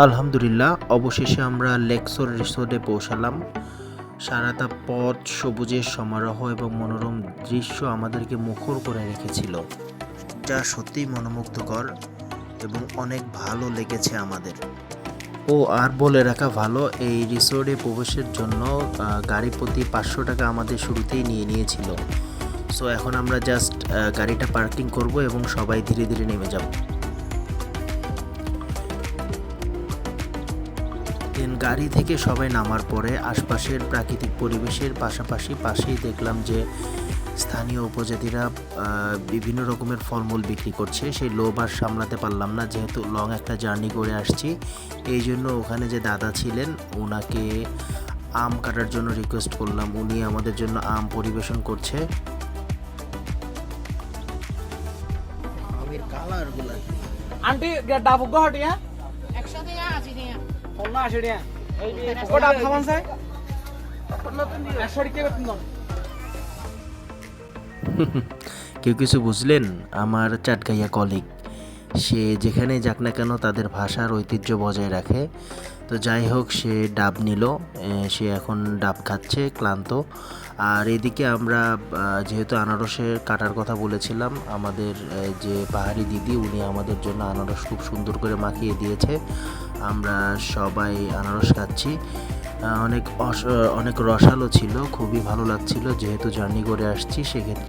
আলহামদুলিল্লাহ, অবশেষে আমরা লেকশোর রিসোর্টে পৌঁছালাম। সারাটা পথ সবুজের সমারোহ এবং মনোরম দৃশ্য আমাদেরকে মুখর করে রেখেছিল, যা সত্যিই মনোমুগ্ধকর এবং অনেক ভালো লেগেছে আমাদের। আর বলে রাখা ভালো, এই রিসোর্টে প্রবেশের জন্য গাড়ি প্রতি 500 টাকা আমাদের শুরুতেই নিয়েছিল। সো এখন আমরা জাস্ট গাড়িটা পার্কিং করব এবং সবাই ধীরে ধীরে নেমে যাব। গাড়ি থেকে সবাই নামার পরে আশপাশের প্রাকৃতিক পরিবেশের পাশেই দেখলাম যে স্থানীয় উপজাতিরা বিভিন্ন রকমের ফলমূল বিক্রি করছে। সেই লোভ আর সামলাতে পারলাম না, যেহেতু লং একটা জার্নি করে আসছি। এই জন্য ওখানে যে দাদা ছিলেন ওনাকে আম কাটার জন্য রিকোয়েস্ট করলাম। উনি আমাদের জন্য আম পরিবেশন করছে। আন্টি ডাব গুয়াহাটিয়া 100 টাকা 80 টাকা 80 টাকা এই যে ডাব খাওয়ান চাই 100 টাকা বেতন। কেউ কিছু বুঝলেন? আমার চাটগাইয়া কলিগ, সে যেখানে যাক না কেন তাদের ভাষার ঐতিহ্য বজায় রাখে। তো যাই হোক, সে ডাব নিল, সে এখন ডাব খাচ্ছে ক্লান্ত। আর এদিকে আমরা যেহেতু আনারসের কাটার কথা বলেছিলাম, আমাদের যে পাহাড়ি দিদি উনি আমাদের জন্য আনারস খুব সুন্দর করে মাখিয়ে দিয়েছে। আমরা সবাই আনারস খাচ্ছি। অনেক রসালো ছিল, খুবই ভালো লাগছিল যেহেতু জার্নি করে আসছি সেক্ষেত্রে।